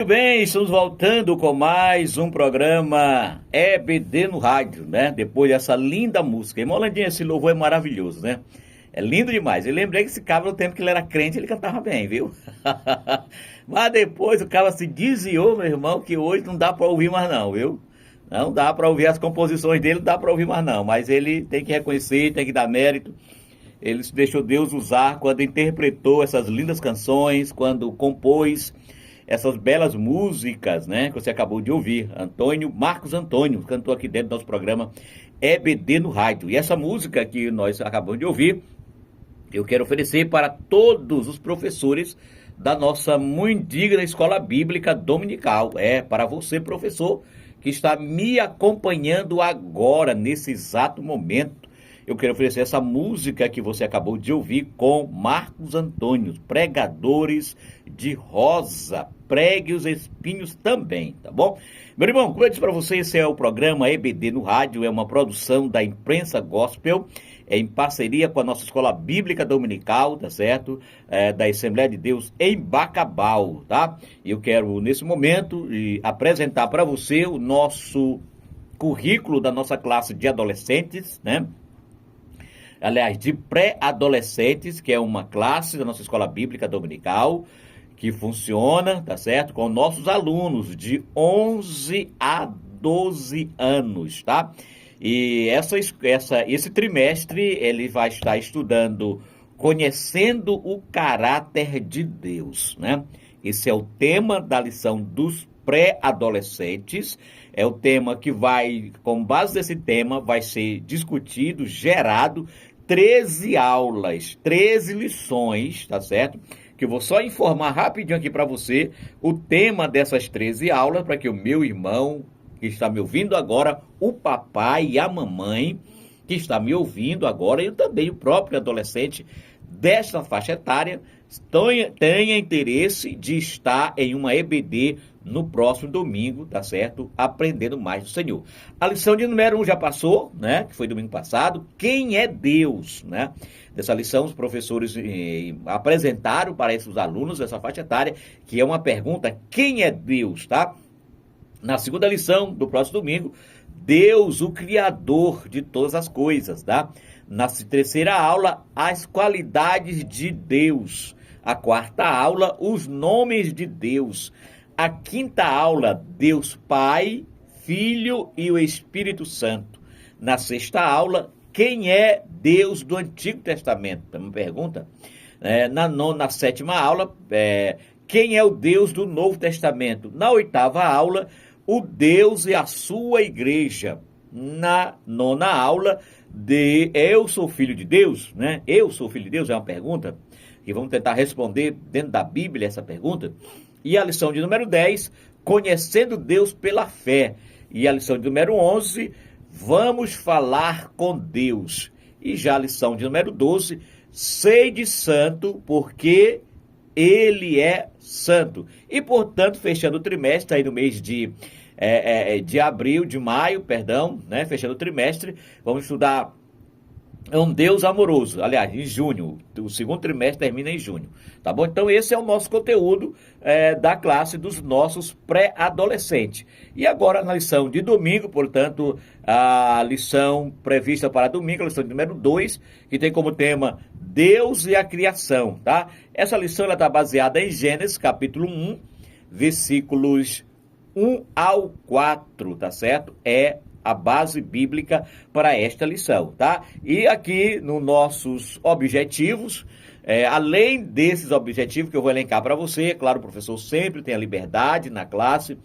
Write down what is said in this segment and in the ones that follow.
Muito bem, estamos voltando com mais um programa EBD no rádio, né? Depois dessa linda música. E Molandinha, esse louvor é maravilhoso, né? É lindo demais. Eu lembrei que esse cabra, no tempo que ele era crente, ele cantava bem, viu? Mas depois o cabra se desviou, meu irmão, que hoje não dá para ouvir mais não, viu? Não dá para ouvir as composições dele, não dá para ouvir mais não. Mas ele tem que reconhecer, tem que dar mérito. Ele deixou Deus usar quando interpretou essas lindas canções, quando compôs essas belas músicas, né, que você acabou de ouvir. Marcos Antônio cantou aqui dentro do nosso programa EBD no rádio. E essa música que nós acabamos de ouvir, eu quero oferecer para todos os professores da nossa muito digna escola bíblica dominical. É, para você, professor, que está me acompanhando agora, nesse exato momento. Eu quero oferecer essa música que você acabou de ouvir com Marcos Antônio, Pregadores de Rosa. Pregue os espinhos também, tá bom? Meu irmão, como eu disse para você, esse é o programa EBD no rádio, é uma produção da Imprensa Gospel, é em parceria com a nossa Escola Bíblica Dominical, tá certo? Da Assembleia de Deus em Bacabal, tá? E eu quero, nesse momento, apresentar para você o nosso currículo da nossa classe de adolescentes, né? Aliás, de pré-adolescentes, que é uma classe da nossa Escola Bíblica Dominical, que funciona, tá certo? Com nossos alunos de 11 a 12 anos, tá? E esse trimestre ele vai estar estudando Conhecendo o Caráter de Deus, né? Esse é o tema da lição dos pré-adolescentes. É o tema que vai, com base nesse tema, vai ser discutido, gerado 13 aulas, 13 lições, tá certo? Que eu vou só informar rapidinho aqui para você o tema dessas 13 aulas, para que o meu irmão, que está me ouvindo agora, o papai e a mamãe, que está me ouvindo agora, e também o próprio adolescente desta faixa etária, tenha interesse de estar em uma EBD no próximo domingo, tá certo? Aprendendo mais do Senhor. A lição de número 1 já passou, né? Que foi domingo passado. Quem é Deus, né? Dessa lição, os professores apresentaram para esses alunos dessa faixa etária, que é uma pergunta: quem é Deus, tá? Na segunda lição do próximo domingo, Deus, o Criador de todas as coisas, tá? Na terceira aula, as qualidades de Deus. A quarta aula, os nomes de Deus. A quinta aula, Deus Pai, Filho e o Espírito Santo. Na sexta aula, quem é Deus do Antigo Testamento? É uma pergunta. Na sétima aula, quem é o Deus do Novo Testamento? Na oitava aula, o Deus e a sua igreja. Na nona aula, eu sou filho de Deus, né? Eu sou filho de Deus é uma pergunta, e vamos tentar responder dentro da Bíblia essa pergunta. E a lição de número 10, conhecendo Deus pela fé. E a lição de número 11, vamos falar com Deus. E já a lição de número 12, sede santo, porque Ele é santo. E, portanto, fechando o trimestre, aí no mês de maio, né? Fechando o trimestre, vamos estudar um Deus amoroso, aliás, em junho, o segundo trimestre termina em junho, tá bom? Então esse é o nosso conteúdo da classe dos nossos pré-adolescentes. E agora na lição de domingo, portanto, a lição prevista para domingo, a lição de número 2, que tem como tema Deus e a criação, tá? Essa lição está baseada em Gênesis, capítulo 1, versículos 1 ao 4, tá certo? É a base bíblica para esta lição, tá? E aqui nos nossos objetivos, além desses objetivos que eu vou elencar para você, claro, o professor sempre tem a liberdade na classe,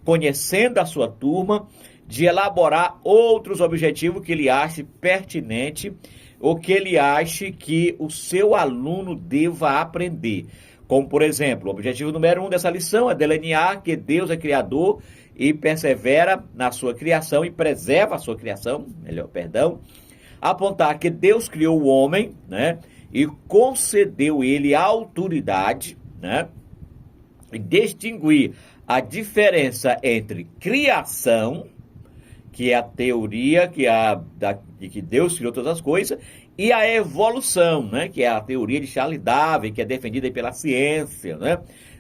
conhecendo a sua turma, de elaborar outros objetivos que ele ache pertinente ou que ele ache que o seu aluno deva aprender. Como, por exemplo, o objetivo número 1 dessa lição é delinear que Deus é criador e persevera na sua criação e preserva a sua criação, apontar que Deus criou o homem, né, e concedeu ele a autoridade, né, e distinguir a diferença entre criação, que é a teoria de que Deus criou todas as coisas, e a evolução, né, que é a teoria de Charles Darwin, que é defendida pela ciência, né?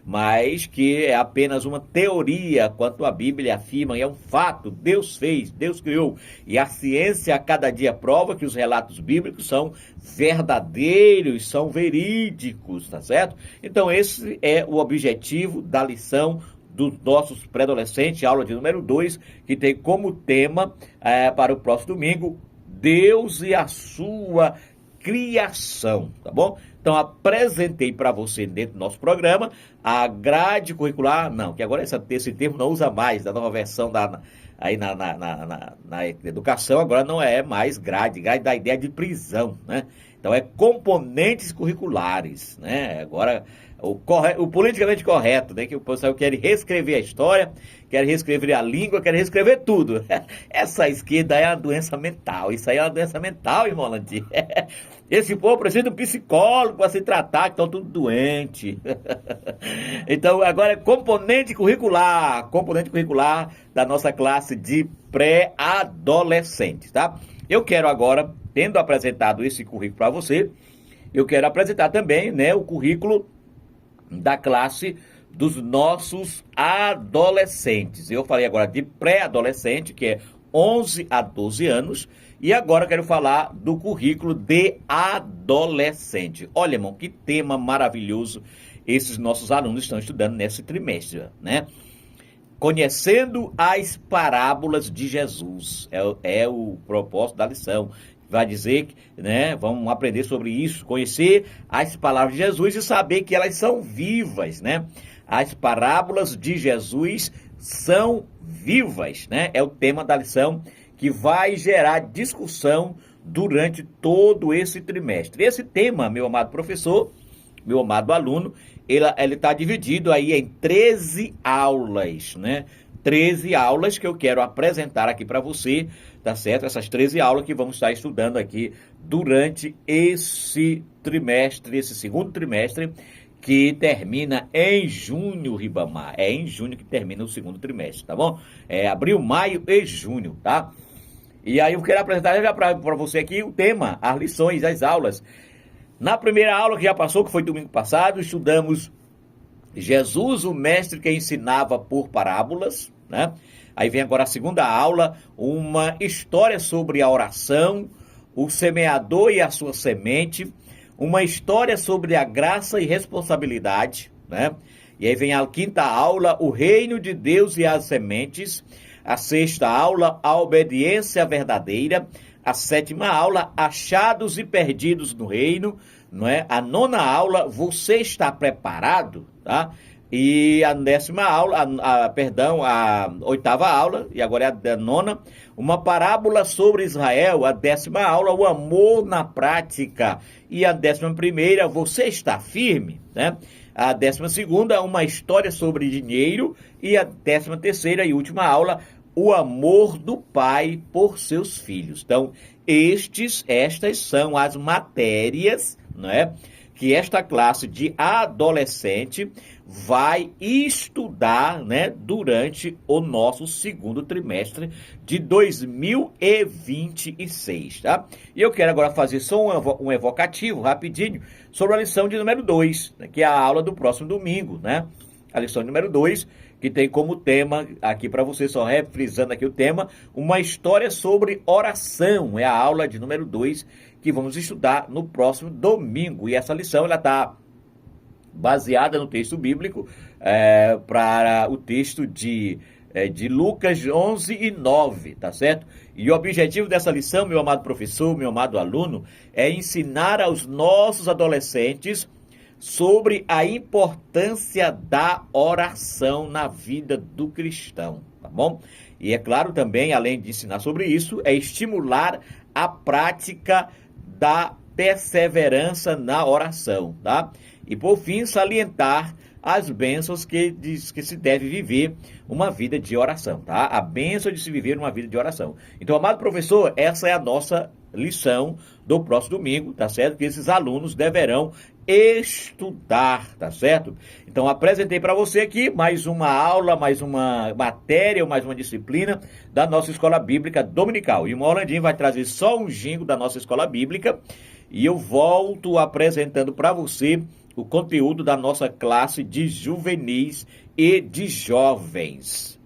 mas que é apenas uma teoria quanto a Bíblia afirma, e é um fato, Deus fez, Deus criou, e a ciência a cada dia prova que os relatos bíblicos são verdadeiros, são verídicos, tá certo? Então esse é o objetivo da lição dos nossos pré-adolescentes, aula de número 2, que tem como tema para o próximo domingo, Deus e a sua criação, tá bom? Então apresentei para você dentro do nosso programa a grade curricular, não, que agora esse termo não usa mais, da nova versão aí na educação, agora não é mais grade da ideia de prisão, né? Então é componentes curriculares, né? Agora o politicamente correto, né? Que o pessoal quer reescrever a história, quer reescrever a língua, quer reescrever tudo. Essa esquerda é uma doença mental, isso aí é uma doença mental, irmão Landim. Esse povo precisa de um psicólogo para se tratar, que estão tudo doente. Então agora é componente curricular da nossa classe de pré-adolescentes, tá? Eu quero agora, tendo apresentado esse currículo para você, eu quero apresentar também, né, o currículo da classe dos nossos adolescentes. Eu falei agora de pré-adolescente, que é 11 a 12 anos, e agora quero falar do currículo de adolescente. Olha, irmão, que tema maravilhoso esses nossos alunos estão estudando nesse trimestre, né? Conhecendo as parábolas de Jesus, é o propósito da lição. Vai dizer, né, vamos aprender sobre isso, conhecer as palavras de Jesus e saber que elas são vivas, né? As parábolas de Jesus são vivas, né? É o tema da lição que vai gerar discussão durante todo esse trimestre. Esse tema, meu amado professor, meu amado aluno, ele está dividido aí em 13 aulas, né? 13 aulas que eu quero apresentar aqui para você, tá certo? Essas 13 aulas que vamos estar estudando aqui durante esse trimestre, esse segundo trimestre, que termina em junho, Ribamar. É em junho que termina o segundo trimestre, tá bom? É abril, maio e junho, tá? E aí eu quero apresentar já para você aqui o tema, as lições, as aulas. Na primeira aula que já passou, que foi domingo passado, estudamos Jesus, o mestre que ensinava por parábolas, né? Aí vem agora a segunda aula, uma história sobre a oração, o semeador e a sua semente, uma história sobre a graça e responsabilidade, né? E aí vem a quinta aula, o reino de Deus e as sementes, a sexta aula, a obediência verdadeira, a sétima aula, achados e perdidos no reino, não é? A nona aula, você está preparado, tá? E a décima aula, a oitava aula, e agora é a nona, uma parábola sobre Israel, a décima aula, o amor na prática, e a 11ª, você está firme, né? A 12ª, uma história sobre dinheiro, e a 13ª e última aula, o amor do pai por seus filhos. Então, estas são as matérias, não é, que esta classe de adolescente vai estudar, né, durante o nosso segundo trimestre de 2026, tá? E eu quero agora fazer só um evocativo rapidinho sobre a lição de número 2, né, que é a aula do próximo domingo, né? A lição de número 2, que tem como tema, aqui para você, só refrisando aqui o tema, uma história sobre oração. É a aula de número 2 que vamos estudar no próximo domingo. E essa lição, ela está baseada no texto bíblico, para o texto de Lucas 11:9, tá certo? E o objetivo dessa lição, meu amado professor, meu amado aluno, é ensinar aos nossos adolescentes sobre a importância da oração na vida do cristão, tá bom? E é claro também, além de ensinar sobre isso, é estimular a prática da perseverança na oração, tá? E por fim, salientar as bênçãos que diz que se deve viver uma vida de oração, tá? A bênção de se viver uma vida de oração. Então, amado professor, essa é a nossa lição do próximo domingo, tá certo? Que esses alunos deverão estudar, tá certo? Então, apresentei para você aqui mais uma aula, mais uma matéria, mais uma disciplina da nossa Escola Bíblica Dominical. E o Orlandinho vai trazer só um jingle da nossa Escola Bíblica e eu volto apresentando para você o conteúdo da nossa classe de juvenis e de jovens.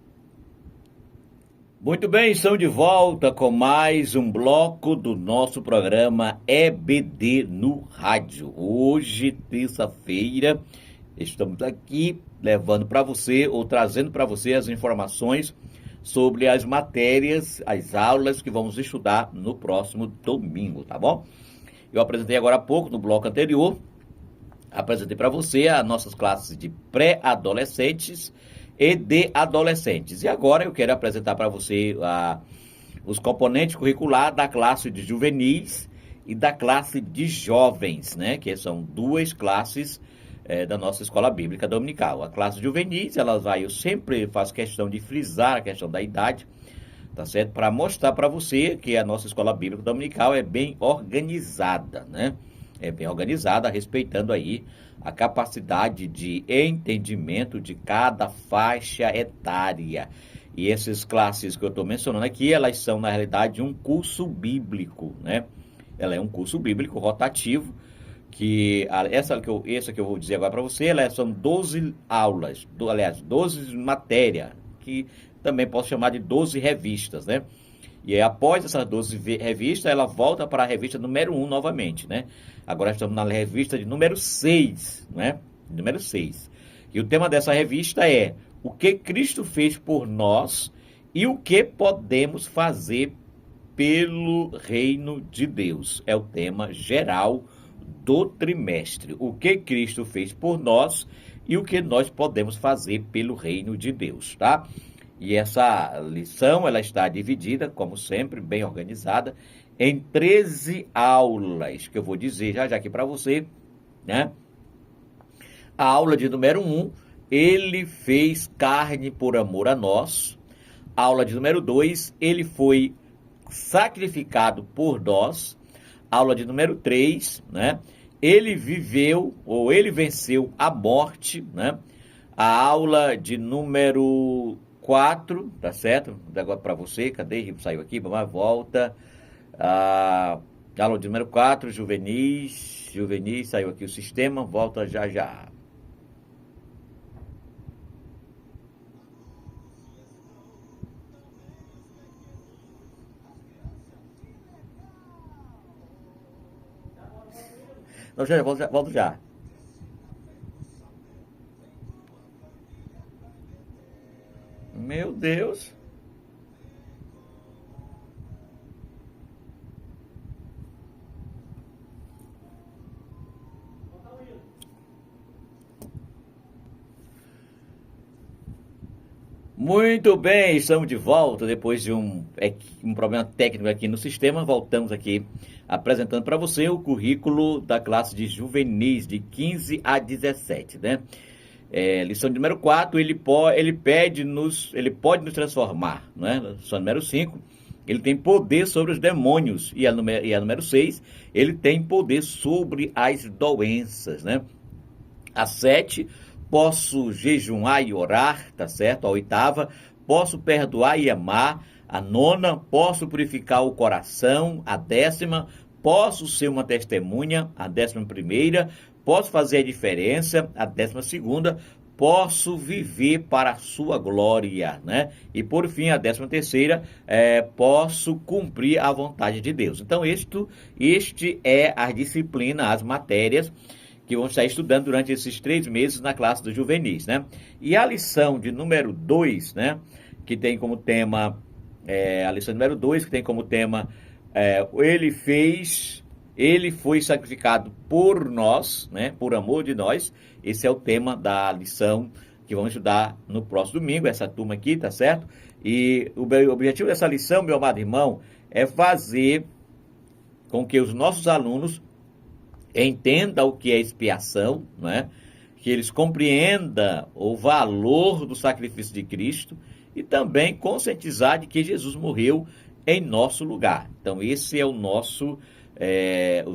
Muito bem, estamos de volta com mais um bloco do nosso programa EBD no Rádio. Hoje, terça-feira, estamos aqui levando para você ou trazendo para você as informações sobre as matérias, as aulas que vamos estudar no próximo domingo, tá bom? Eu apresentei agora há pouco, no bloco anterior, apresentei para você as nossas classes de pré-adolescentes e de adolescentes. E agora eu quero apresentar para você os componentes curriculares da classe de juvenis e da classe de jovens, né? Que são duas classes da nossa escola bíblica dominical. A classe juvenis, eu sempre faço questão de frisar a questão da idade, tá certo? Para mostrar para você que a nossa escola bíblica dominical é bem organizada, né? É bem organizada, respeitando aí a capacidade de entendimento de cada faixa etária. E essas classes que eu estou mencionando aqui, elas são, na realidade, um curso bíblico, né? Ela é um curso bíblico rotativo, que essa que eu vou dizer agora para você, são 12 aulas, 12 matérias, que também posso chamar de 12 revistas, né? E aí, após essas 12 revistas, ela volta para a revista número 1 novamente, né? Agora estamos na revista de número 6, né? Número 6. E o tema dessa revista é o que Cristo fez por nós e o que podemos fazer pelo reino de Deus. É o tema geral do trimestre. O que Cristo fez por nós e o que nós podemos fazer pelo reino de Deus, tá? E essa lição, ela está dividida, como sempre, bem organizada, em 13 aulas, que eu vou dizer já aqui para você, né? A aula de número 1, ele fez carne por amor a nós. A aula de número 2, ele foi sacrificado por nós. A aula de número 3, né? Ele viveu, ou ele venceu a morte, né? A aula de número 4, tá certo? Agora para você, cadê? Saiu aqui, vamos volta. Aula de número 4, juvenis, saiu aqui o sistema, volta já. Não, já volto já. Meu Deus. Muito bem, estamos de volta depois de um problema técnico aqui no sistema. Voltamos aqui apresentando para você o currículo da classe de juvenis de 15 a 17, né? Lição de número 4, ele pode nos transformar, né? Lição número 5, ele tem poder sobre os demônios. E a número 6, ele tem poder sobre as doenças, né? A 7, posso jejuar e orar, tá certo? A 8ª, posso perdoar e amar. A 9ª, posso purificar o coração. A 10ª, posso ser uma testemunha. A 11ª, posso fazer a diferença. A 12ª, posso viver para a sua glória, né? E por fim, a 13ª, posso cumprir a vontade de Deus. Então, este é a disciplina, as matérias que vamos estar estudando durante esses 3 meses na classe dos juvenis, né? E a lição de número 2, né? Que tem como tema, a lição número 2, que tem como tema, ele foi sacrificado por nós, né? Por amor de nós. Esse é o tema da lição que vamos estudar no próximo domingo, essa turma aqui, tá certo? E o objetivo dessa lição, meu amado irmão, é fazer com que os nossos alunos entenda o que é expiação, né? Que eles compreendam o valor do sacrifício de Cristo e também conscientizar de que Jesus morreu em nosso lugar. Então, esse é os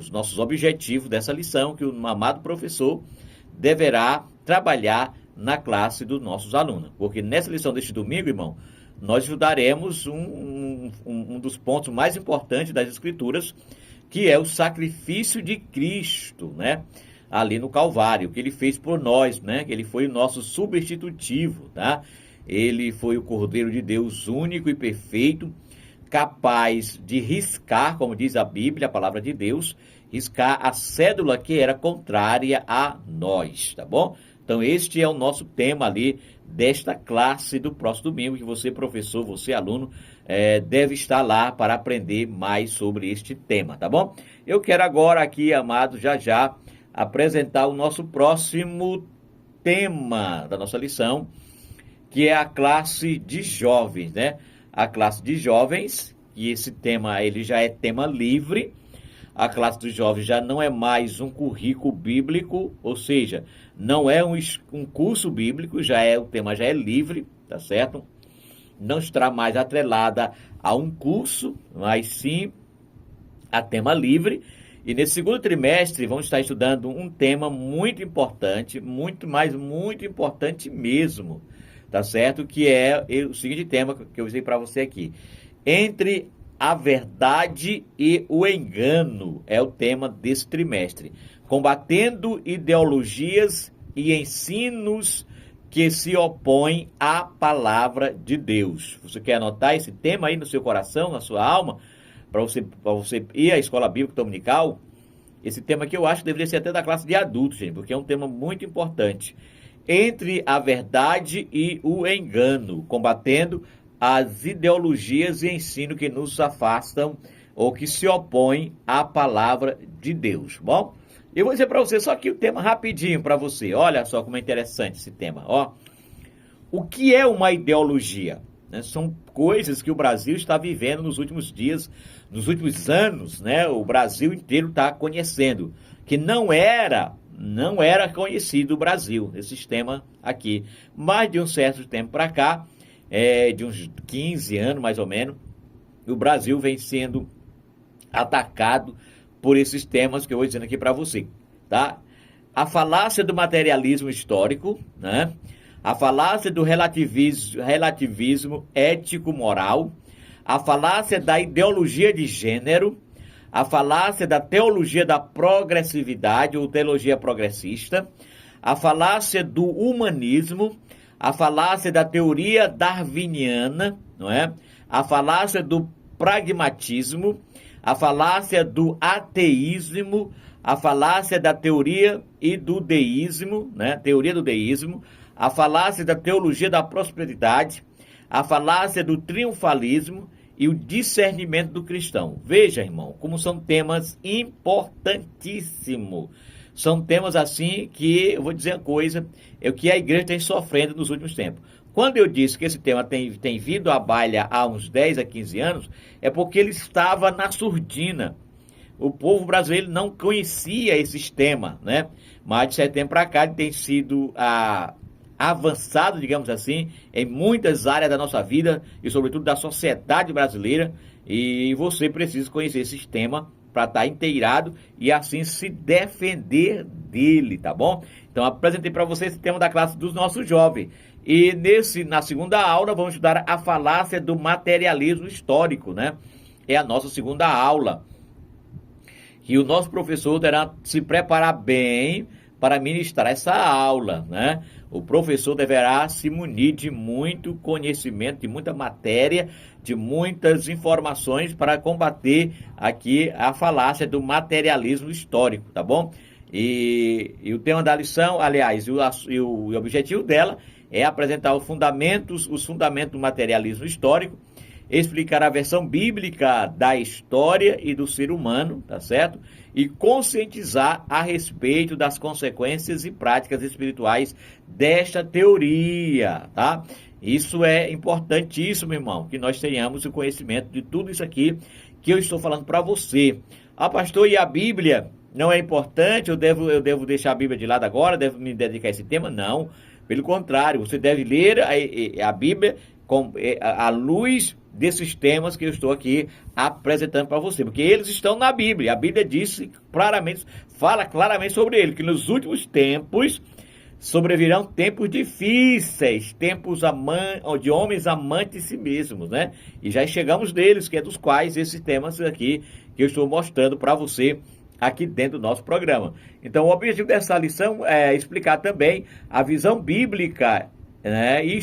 nossos objetivos dessa lição que o amado professor deverá trabalhar na classe dos nossos alunos. Porque nessa lição deste domingo, irmão, nós estudaremos um dos pontos mais importantes das Escrituras, que é o sacrifício de Cristo, né? ali no Calvário, que ele fez por nós, né? Que ele foi o nosso substitutivo, tá? Ele foi o Cordeiro de Deus único e perfeito, capaz de riscar, como diz a Bíblia, a palavra de Deus, riscar a cédula que era contrária a nós, tá bom? Então este é o nosso tema ali desta classe do próximo domingo, que você, professor, você, aluno, deve estar lá para aprender mais sobre este tema, tá bom? Eu quero agora aqui, amados, já apresentar o nosso próximo tema da nossa lição, que é a classe de jovens, né? A classe de jovens, e esse tema ele já é tema livre. A classe dos jovens já não é mais um currículo bíblico, ou seja, não é um curso bíblico, o tema já é livre, tá certo? Não estará mais atrelada a um curso, mas sim a tema livre. E nesse segundo trimestre vamos estar estudando um tema muito importante, muito importante mesmo, tá certo? Que é o seguinte tema que eu usei para você aqui. Entre a verdade e o engano é o tema desse trimestre. Combatendo ideologias e ensinos que se opõem à palavra de Deus. Você quer anotar esse tema aí no seu coração, na sua alma, para você ir à escola bíblica dominical? Esse tema que eu acho que deveria ser até da classe de adultos, gente, porque é um tema muito importante. Entre a verdade e o engano, combatendo as ideologias e ensino que nos afastam ou que se opõem à palavra de Deus. Bom, eu vou dizer para você só aqui o tema rapidinho para você. Olha só como é interessante esse tema. Ó, o que é uma ideologia? São coisas que o Brasil está vivendo nos últimos dias, nos últimos anos, né? O Brasil inteiro está conhecendo, que não era conhecido o Brasil, esse sistema aqui. Mas de um certo tempo para cá, de uns 15 anos mais ou menos, o Brasil vem sendo atacado por esses temas que eu vou dizendo aqui para você, tá? A falácia do materialismo histórico, né? A falácia do relativismo ético-moral, a falácia da ideologia de gênero, a falácia da teologia da progressividade ou teologia progressista, a falácia do humanismo, a falácia da teoria darwiniana, não é? A falácia do pragmatismo, a falácia do ateísmo, a falácia da teoria e do deísmo, né? Teoria do deísmo, a falácia da teologia da prosperidade, a falácia do triunfalismo e o discernimento do cristão. Veja, irmão, como são temas importantíssimos. São temas assim que, eu vou dizer uma coisa, é o que a igreja tem sofrendo nos últimos tempos. Quando eu disse que esse tema tem vindo à baila há uns 10 a 15 anos, é porque ele estava na surdina. O povo brasileiro não conhecia esses temas, né? Mas de setembro para cá ele tem sido avançado, digamos assim, em muitas áreas da nossa vida e sobretudo da sociedade brasileira. E você precisa conhecer esse tema para estar inteirado e assim se defender dele, tá bom? Então apresentei para você esse tema da classe dos nossos jovens. E na segunda aula vamos estudar a falácia do materialismo histórico, né? É a nossa segunda aula. E o nosso professor terá que se preparar bem para ministrar essa aula, né? O professor deverá se munir de muito conhecimento, de muita matéria, de muitas informações para combater aqui a falácia do materialismo histórico, tá bom? E o tema da lição, aliás, o objetivo dela é apresentar os fundamentos do materialismo histórico, explicar a versão bíblica da história e do ser humano, tá certo? E conscientizar a respeito das consequências e práticas espirituais desta teoria, tá? Isso é importantíssimo, irmão, que nós tenhamos o conhecimento de tudo isso aqui que eu estou falando para você. Ah, pastor, e a Bíblia não é importante? Eu devo deixar a Bíblia de lado agora? Devo me dedicar a esse tema? Não. Pelo contrário, você deve ler a Bíblia à luz desses temas que eu estou aqui apresentando para você, porque eles estão na Bíblia. A Bíblia fala claramente sobre ele, que nos últimos tempos sobrevirão tempos difíceis, tempos de homens amantes de si mesmos, né? E já chegamos deles, que é dos quais esses temas aqui que eu estou mostrando para você aqui dentro do nosso programa. Então, o objetivo dessa lição é explicar também a visão bíblica, né, e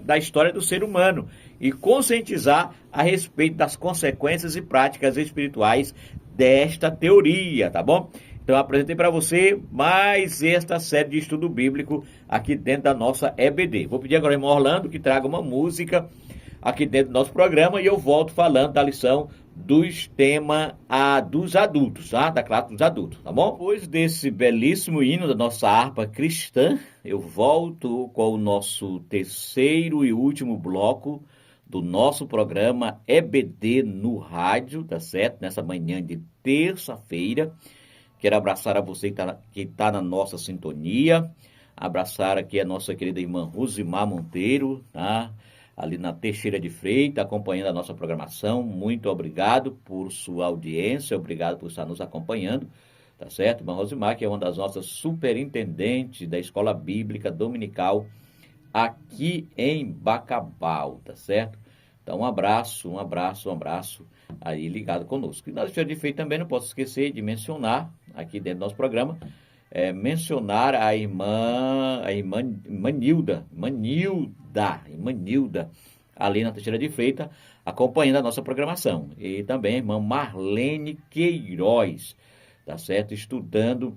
da história do ser humano e conscientizar a respeito das consequências e práticas espirituais desta teoria, tá bom? Então, eu apresentei para você mais esta série de estudo bíblico aqui dentro da nossa EBD. Vou pedir agora ao irmão Orlando que traga uma música aqui dentro do nosso programa e eu volto falando da lição dos temas dos adultos, tá? Da classe dos adultos, tá bom? Depois desse belíssimo hino da nossa harpa cristã, eu volto com o nosso terceiro e último bloco do nosso programa EBD no rádio, tá certo? Nessa manhã de terça-feira. Quero abraçar a você que tá na nossa sintonia, abraçar aqui a nossa querida irmã Rosimar Monteiro, tá? Ali na Teixeira de Freitas, acompanhando a nossa programação. Muito obrigado por sua audiência, obrigado por estar nos acompanhando, tá certo? Irmã Rosimar, que é uma das nossas superintendentes da Escola Bíblica Dominical aqui em Bacabal, tá certo? Então, um abraço aí ligado conosco. E na Teixeira de Freitas também não posso esquecer de mencionar, aqui dentro do nosso programa, mencionar a irmã Nilda, ali na Teixeira de Freitas, acompanhando a nossa programação. E também a irmã Marlene Queiroz, tá certo? Estudando,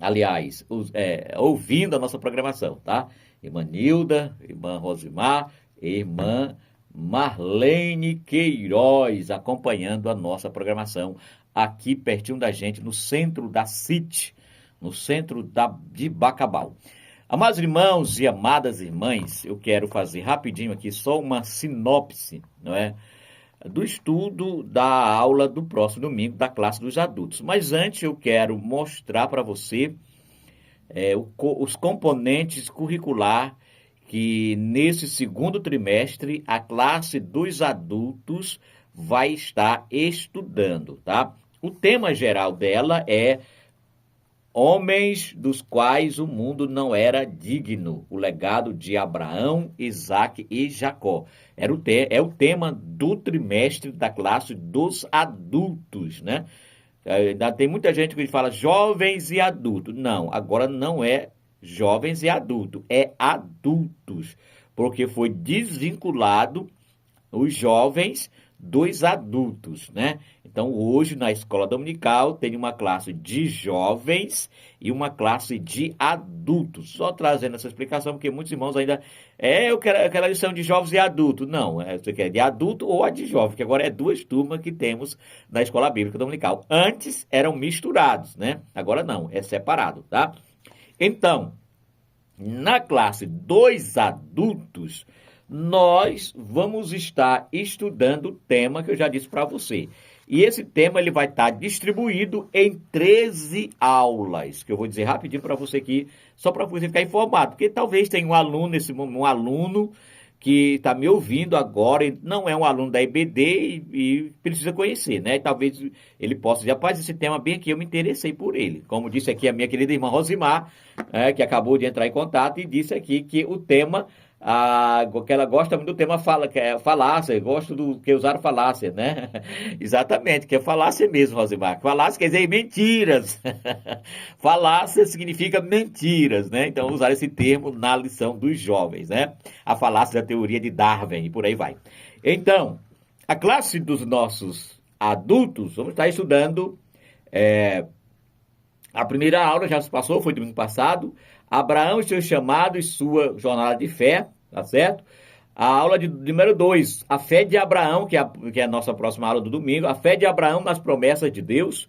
aliás, ouvindo a nossa programação, tá? Irmã Nilda, irmã Rosimar, irmã Marlene Queiroz, acompanhando a nossa programação aqui pertinho da gente, no centro da City, no centro de Bacabal. Amados irmãos e amadas irmãs, eu quero fazer rapidinho aqui só uma sinopse, não é, do estudo da aula do próximo domingo da classe dos adultos. Mas antes eu quero mostrar para você os componentes curricular que nesse segundo trimestre a classe dos adultos vai estar estudando, tá? O tema geral dela é Homens dos quais o mundo não era digno, o legado de Abraão, Isaque e Jacó. É o tema do trimestre da classe dos adultos, né? Ainda tem muita gente que fala jovens e adultos. Não, agora não é jovens e adultos, é adultos, porque foi desvinculado os jovens dos adultos, né? Então, hoje, na escola dominical, tem uma classe de jovens e uma classe de adultos. Só trazendo essa explicação, porque muitos irmãos ainda... eu quero aquela lição de jovens e adultos. Não, você quer de adulto ou a de jovem, que agora é duas turmas que temos na escola bíblica dominical. Antes, eram misturados, né? Agora não, é separado, tá? Então, na classe dos adultos, nós vamos estar estudando o tema que eu já disse para você. E esse tema ele vai estar distribuído em 13 aulas, que eu vou dizer rapidinho para você aqui, só para você ficar informado, porque talvez tenha um aluno que está me ouvindo agora, e não é um aluno da EBD e precisa conhecer, né? Talvez ele possa dizer, rapaz, esse tema bem aqui, eu me interessei por ele. Como disse aqui a minha querida irmã Rosimar, que acabou de entrar em contato e disse aqui que o tema... que ela gosta muito do tema que é falácia, gosta do que usaram falácia, né? Exatamente, que é falácia mesmo, Rosimar. Falácia quer dizer mentiras. Falácia significa mentiras, né? Então, usar esse termo na lição dos jovens, né? A falácia da teoria de Darwin e por aí vai. Então, a classe dos nossos adultos, vamos estar estudando a primeira aula, já se passou, foi domingo passado, Abraão e seu chamado e sua jornada de fé, tá certo? A aula de número 2, a fé de Abraão, que é a nossa próxima aula do domingo, a fé de Abraão nas promessas de Deus,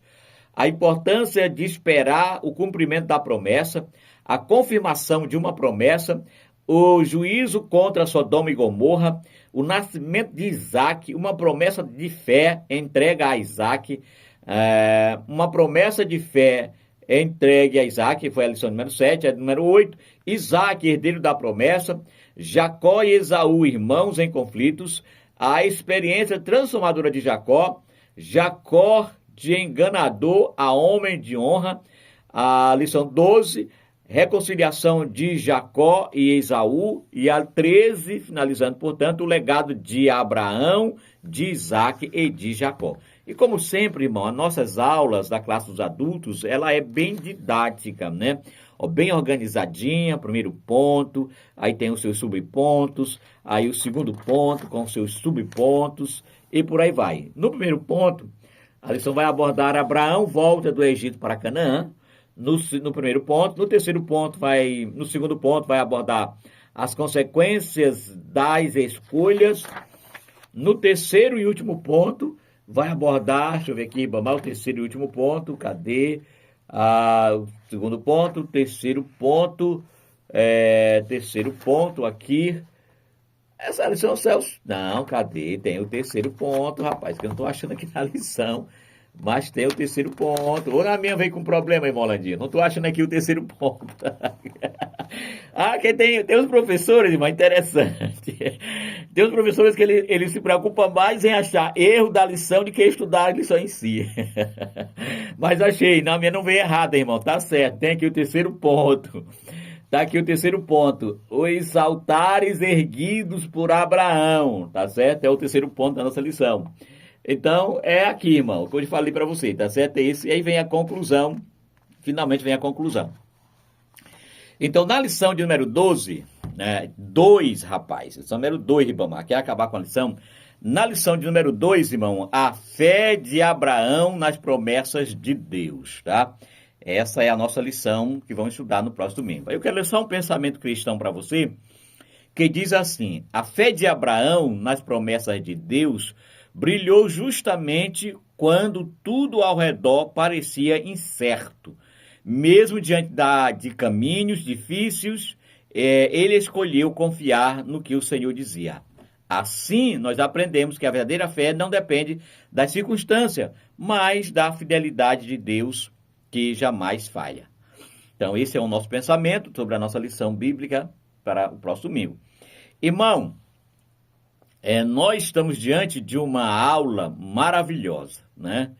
a importância de esperar o cumprimento da promessa, a confirmação de uma promessa, o juízo contra Sodoma e Gomorra, o nascimento de Isaque, uma promessa de fé entrega a Isaque, uma promessa de fé entregue a Isaque, foi a lição número 7, a número 8, Isaque, herdeiro da promessa, Jacó e Esaú, irmãos em conflitos, a experiência transformadora de Jacó, Jacó de enganador a homem de honra, a lição 12, reconciliação de Jacó e Esaú, e a 13, finalizando, portanto, o legado de Abraão, de Isaque e de Jacó. E como sempre, irmão, as nossas aulas da classe dos adultos, ela é bem didática, né? Ó, bem organizadinha, primeiro ponto, aí tem os seus subpontos, aí o segundo ponto com os seus subpontos e por aí vai. No primeiro ponto, a lição vai abordar Abraão volta do Egito para Canaã, no primeiro ponto. No segundo ponto vai abordar as consequências das escolhas. No terceiro e último ponto, vai abordar, deixa eu ver aqui, o terceiro e último ponto, cadê? O segundo ponto, terceiro ponto aqui. Essa lição, Celso? Não, cadê? Tem o terceiro ponto, rapaz, que eu não estou achando aqui na lição. Mas tem o terceiro ponto. Ou na minha vem com problema, irmão Landinho. Não estou achando aqui o terceiro ponto. Que tem uns professores, irmão, interessante. Tem uns professores que eles se preocupam mais em achar erro da lição do que estudar a lição em si. Mas achei, na minha não veio errada, irmão. Tá certo, tem aqui o terceiro ponto. Tá aqui o terceiro ponto. Os altares erguidos por Abraão. Tá certo? É o terceiro ponto da nossa lição. Então, é aqui, irmão, que eu falei para você, tá certo? É isso, e aí vem a conclusão, finalmente vem a conclusão. Então, na lição de número 12, né, 2, rapaz, lição número 2, Ribamar, quer acabar com a lição? Na lição de número 2, irmão, a fé de Abraão nas promessas de Deus, tá? Essa é a nossa lição que vamos estudar no próximo domingo. Eu quero ler só um pensamento cristão para você, que diz assim: a fé de Abraão nas promessas de Deus brilhou justamente quando tudo ao redor parecia incerto. Mesmo diante de caminhos difíceis, ele escolheu confiar no que o Senhor dizia. Assim, nós aprendemos que a verdadeira fé não depende das circunstâncias, mas da fidelidade de Deus, que jamais falha. Então, esse é o nosso pensamento sobre a nossa lição bíblica para o próximo domingo. Irmão, nós estamos diante de uma aula maravilhosa, né?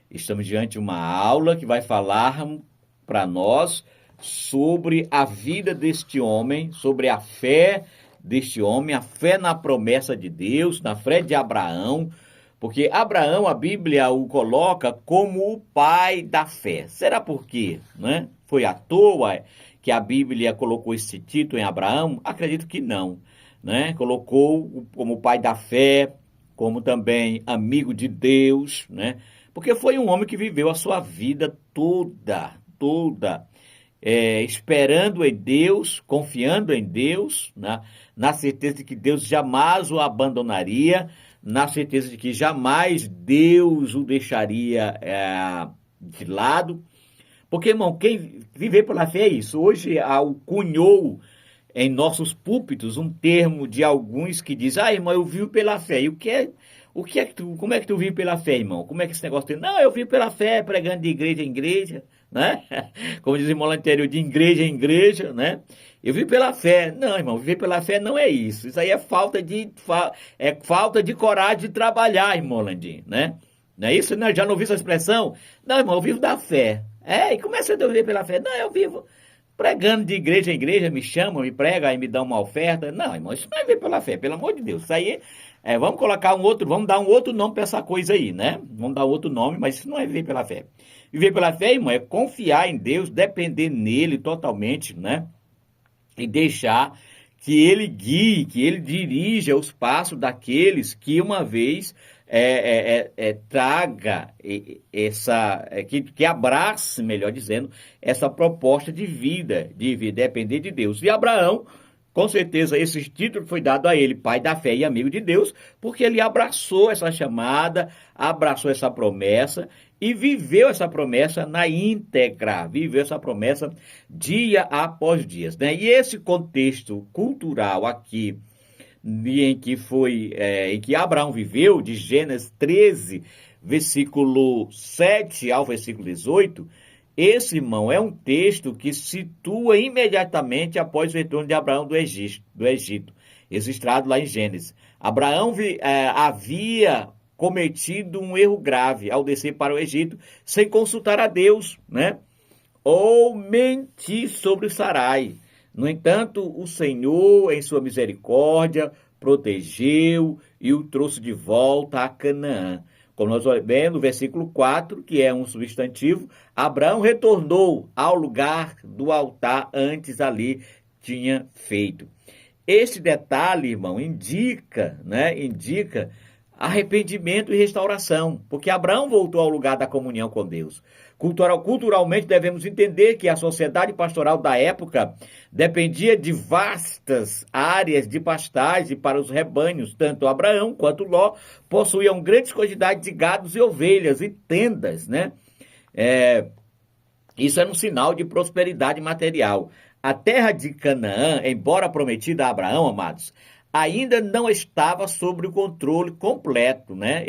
Estamos diante de uma aula que vai falar para nós sobre a vida deste homem, sobre a fé deste homem, a fé na promessa de Deus, na fé de Abraão, porque Abraão, a Bíblia o coloca como o pai da fé. Será por quê? Né? Foi à toa que a Bíblia colocou esse título em Abraão? Acredito que não. Né? Colocou como pai da fé, como também amigo de Deus, né? Porque foi um homem que viveu a sua vida toda, esperando em Deus, confiando em Deus, né? Na certeza de que Deus jamais o abandonaria, na certeza de que jamais Deus o deixaria de lado. Porque, irmão, quem viver pela fé é isso. Hoje cunhou em nossos púlpitos um termo de alguns que diz: irmão, eu vivo pela fé. E como é que tu vive pela fé, irmão? Como é que esse negócio tem? Não, eu vivo pela fé, pregando de igreja em igreja, né? Como diz o irmão lá no interior, de igreja em igreja, né? Eu vivo pela fé. Não, irmão, viver pela fé não é isso. Isso aí é falta de coragem de trabalhar, irmão Landim, né? Não é isso? Não, já não ouviu essa expressão? Não, irmão, eu vivo da fé. E como é que você deve viver pela fé? Não, eu vivo pregando de igreja em igreja, me chamam, me pregam, aí me dão uma oferta. Não, irmão, isso não é viver pela fé, pelo amor de Deus. Isso aí, vamos dar um outro nome para essa coisa aí, né? Vamos dar outro nome, mas isso não é viver pela fé. Viver pela fé, irmão, é confiar em Deus, depender nele totalmente, né? E deixar que ele guie, que ele dirija os passos daqueles que uma vez traga que abrace, melhor dizendo, essa proposta de vida, de depender de Deus. E Abraão, com certeza, esse título foi dado a ele, pai da fé e amigo de Deus, porque ele abraçou essa chamada, abraçou essa promessa e viveu essa promessa na íntegra, viveu essa promessa dia após dia, né? E esse contexto cultural aqui, em que Abraão viveu, de Gênesis 13, versículo 7 ao versículo 18, esse, irmão, é um texto que situa imediatamente após o retorno de Abraão do Egito, registrado lá em Gênesis. Abraão havia cometido um erro grave ao descer para o Egito sem consultar a Deus, né? Ou mentir sobre Sarai. No entanto, o Senhor, em sua misericórdia, protegeu e o trouxe de volta a Canaã. Como nós vemos no versículo 4, que é um substantivo, Abraão retornou ao lugar do altar antes ali tinha feito. Este detalhe, irmão, indica arrependimento e restauração, porque Abraão voltou ao lugar da comunhão com Deus. Culturalmente, devemos entender que a sociedade pastoral da época dependia de vastas áreas de pastagem para os rebanhos. Tanto Abraão quanto Ló possuíam grandes quantidades de gados e ovelhas e tendas, né? Isso era um sinal de prosperidade material. A terra de Canaã, embora prometida a Abraão, amados, ainda não estava sob o controle completo, né?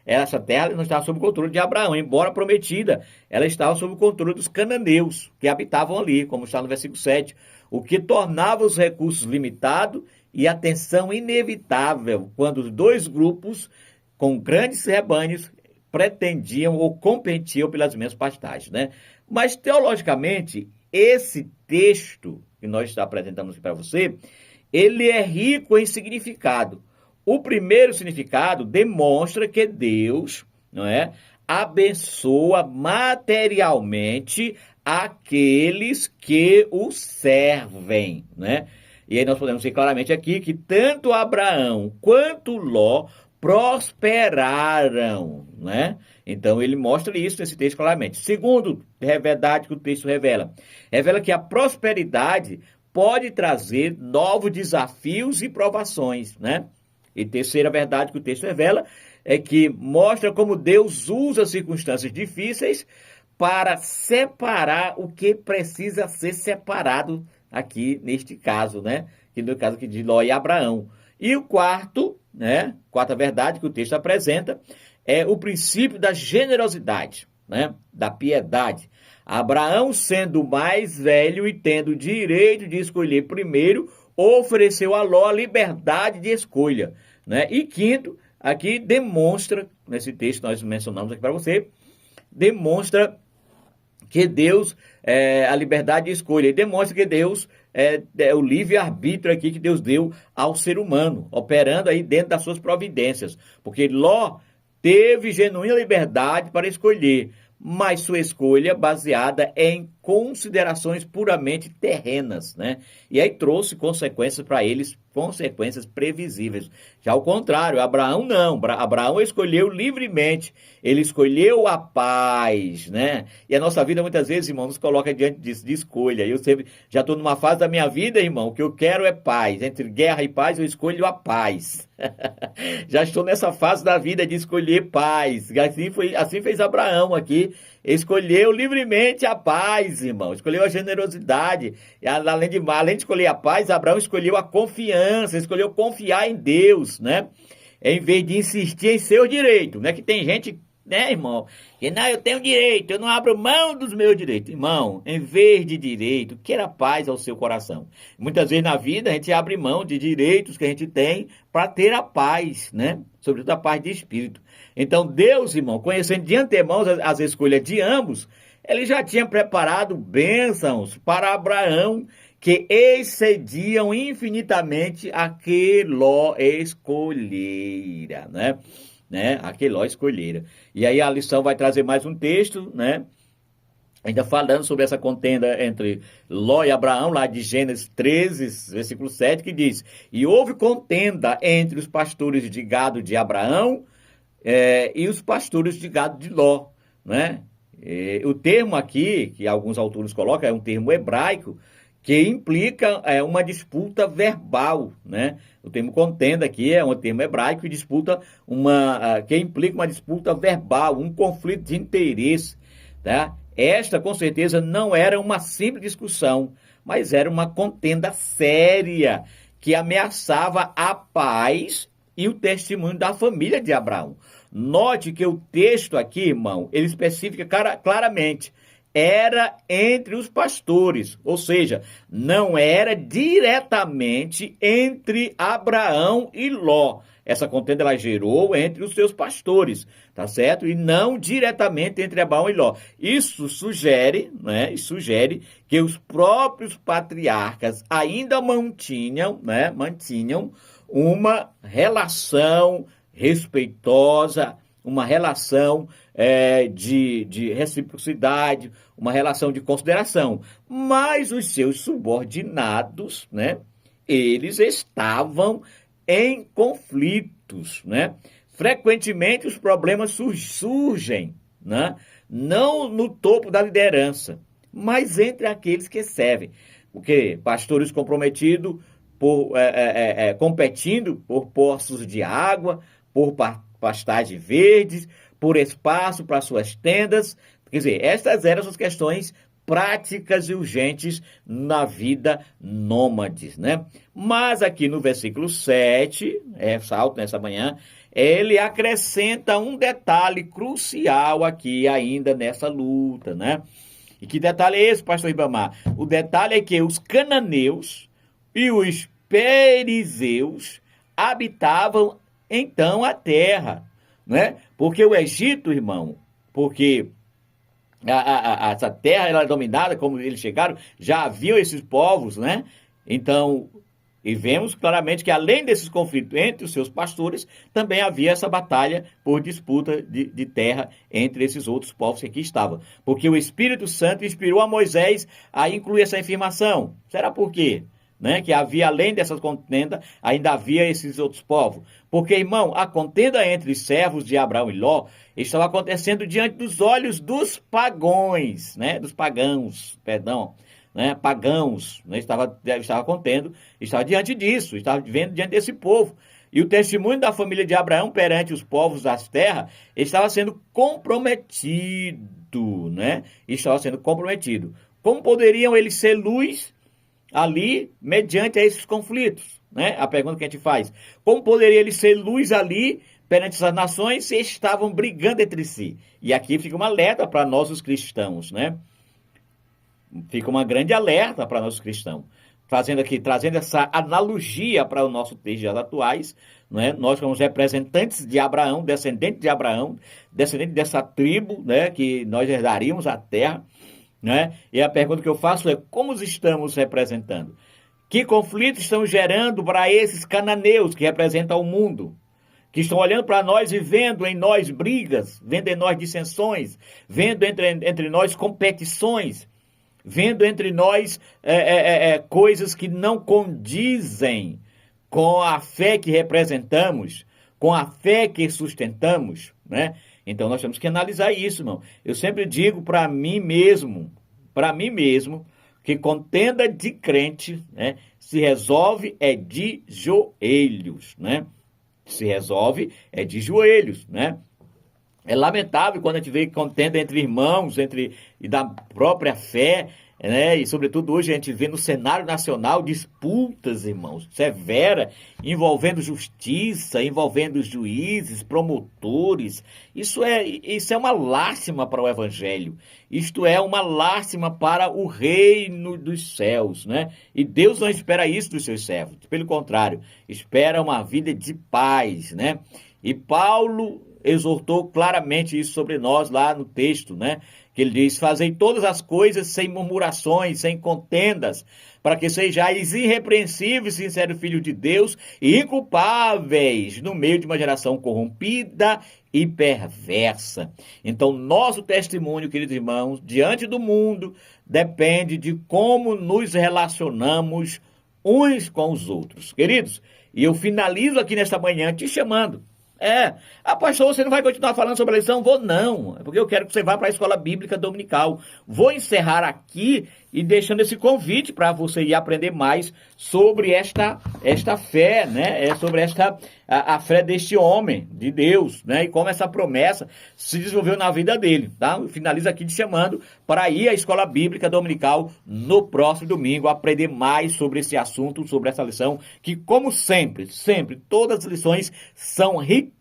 Essa terra não estava sob o controle de Abraão, embora prometida, ela estava sob o controle dos cananeus, que habitavam ali, como está no versículo 7, o que tornava os recursos limitados e a tensão inevitável quando os dois grupos, com grandes rebanhos, pretendiam ou competiam pelas mesmas pastagens, né? Mas, teologicamente, esse texto que nós apresentamos para você, ele é rico em significado. O primeiro significado demonstra que Deus, não é, abençoa materialmente aqueles que o servem, né? E aí nós podemos ver claramente aqui que tanto Abraão quanto Ló prosperaram, né? Então ele mostra isso nesse texto claramente. Segundo, verdade que o texto revela que a prosperidade pode trazer novos desafios e provações, né? E terceira verdade que o texto revela é que mostra como Deus usa circunstâncias difíceis para separar o que precisa ser separado aqui neste caso, né? Que no caso aqui de Ló e Abraão. E o quarto, né? Quarta verdade que o texto apresenta é o princípio da generosidade, né? Da piedade. Abraão, sendo mais velho e tendo o direito de escolher primeiro, ofereceu a Ló a liberdade de escolha, né? E quinto, aqui demonstra, nesse texto que nós mencionamos aqui para você, demonstra que Deus, a liberdade de escolha, e demonstra que Deus é o livre-arbítrio aqui que Deus deu ao ser humano, operando aí dentro das suas providências, porque Ló teve genuína liberdade para escolher, mas sua escolha baseada em considerações puramente terrenas, né? E aí trouxe consequências para eles, consequências previsíveis. Já ao contrário, Abraão não. Abraão escolheu livremente, ele escolheu a paz, né? E a nossa vida muitas vezes, irmão, nos coloca diante disso, de escolha. Eu sempre já estou numa fase da minha vida, irmão, que eu quero é paz. Entre guerra e paz, eu escolho a paz. Já estou nessa fase da vida de escolher paz. Assim fez Abraão aqui. Escolheu livremente a paz, irmão. Escolheu a generosidade. E além de escolher a paz, Abraão escolheu a confiança. Escolheu confiar em Deus, né? Em vez de insistir em seu direito, né? Que tem gente, né, irmão? Que não, eu tenho direito, eu não abro mão dos meus direitos. Irmão, em vez de direito, queira paz ao seu coração. Muitas vezes na vida a gente abre mão de direitos que a gente tem para ter a paz, né? Sobretudo a paz de espírito. Então Deus, irmão, conhecendo de antemão as escolhas de ambos, ele já tinha preparado bênçãos para Abraão que excediam infinitamente a que Ló escolhera, né? A que Ló escolhera. E aí a lição vai trazer mais um texto, né? Ainda falando sobre essa contenda entre Ló e Abraão, lá de Gênesis 13, versículo 7, que diz: E houve contenda entre os pastores de gado de Abraão e os pastores de gado de Ló, né? O termo aqui, que alguns autores colocam, é um termo hebraico, que implica uma disputa verbal, né? O termo contenda aqui é um termo hebraico que que implica uma disputa verbal, um conflito de interesse, tá? Esta, com certeza, não era uma simples discussão, mas era uma contenda séria que ameaçava a paz e o testemunho da família de Abraão. Note que o texto aqui, irmão, ele especifica claramente, era entre os pastores, ou seja, não era diretamente entre Abraão e Ló. Essa contenda ela gerou entre os seus pastores, tá certo? E não diretamente entre Abraão e Ló. Isso sugere, né? Sugere que os próprios patriarcas ainda mantinham uma relação respeitosa, uma relação de reciprocidade, uma relação de consideração. Mas os seus subordinados, né, eles estavam em conflitos, né? Frequentemente os problemas surgem, né? Não no topo da liderança, mas entre aqueles que servem. Porque pastores comprometidos competindo por poços de água, por pastagens verdes, por espaço para suas tendas. Quer dizer, estas eram as questões práticas e urgentes na vida nômades, né? Mas aqui no versículo 7, salto nessa manhã, ele acrescenta um detalhe crucial aqui ainda nessa luta, né? E que detalhe é esse, pastor Ribamar? O detalhe é que os cananeus e os perizeus habitavam então a terra, né? Porque o Egito, irmão, porque essa terra era dominada, como eles chegaram, já haviam esses povos, né? Então, e vemos claramente que além desses conflitos entre os seus pastores, também havia essa batalha por disputa de terra entre esses outros povos que aqui estavam. Porque o Espírito Santo inspirou a Moisés a incluir essa afirmação. Será por quê? Né? Que havia, além dessa contenda, ainda havia esses outros povos. Porque, irmão, a contenda entre servos de Abraão e Ló estava acontecendo diante dos olhos dos pagãos, né? Dos pagãos, perdão. Né, pagãos, né, estava contendo, estava diante disso, estava vendo diante desse povo. E o testemunho da família de Abraão perante os povos das terras estava sendo comprometido, né? Estava sendo comprometido. Como poderiam eles ser luz ali mediante esses conflitos, né? A pergunta que a gente faz. Como poderia eles ser luz ali perante essas nações se estavam brigando entre si? E aqui fica uma alerta para nós os cristãos, né? Fica uma grande alerta para nós cristãos. Trazendo essa analogia para o nosso texto dias atuais, né? Nós somos representantes de Abraão, descendentes de Abraão, descendentes dessa tribo, né? Que nós herdaríamos a terra, né? E a pergunta que eu faço é: como estamos representando? Que conflitos estão gerando para esses cananeus que representam o mundo? Que estão olhando para nós e vendo em nós brigas, vendo em nós dissensões, vendo entre nós competições, vendo entre nós coisas que não condizem com a fé que representamos, com a fé que sustentamos, né? Então nós temos que analisar isso, irmão. Eu sempre digo para mim mesmo, que contenda de crente, né, se resolve de joelhos, né? Se resolve de joelhos, né? É lamentável quando a gente vê contenda entre irmãos, e da própria fé, né? E sobretudo hoje a gente vê no cenário nacional disputas, irmãos, severa, envolvendo justiça, envolvendo juízes, promotores. Isso é uma lástima para o evangelho. Isto é uma lástima para o reino dos céus, né? E Deus não espera isso dos seus servos. Pelo contrário, espera uma vida de paz, né? E Paulo exortou claramente isso sobre nós lá no texto, né? Que ele diz: fazei todas as coisas sem murmurações, sem contendas, para que sejais irrepreensíveis, sinceros filhos de Deus e inculpáveis no meio de uma geração corrompida e perversa. Então, nosso testemunho, queridos irmãos, diante do mundo, depende de como nos relacionamos uns com os outros. Queridos, e eu finalizo aqui nesta manhã te chamando. Pastor, você não vai continuar falando sobre a lição? Vou não, porque eu quero que você vá para a escola bíblica dominical. Vou encerrar aqui e deixando esse convite para você ir aprender mais sobre esta fé, né? Sobre a fé deste homem, de Deus, né? E como essa promessa se desenvolveu na vida dele, tá? Eu finalizo aqui te chamando para ir à escola bíblica dominical no próximo domingo, aprender mais sobre esse assunto, sobre essa lição, que como sempre, todas as lições são riquíssimas.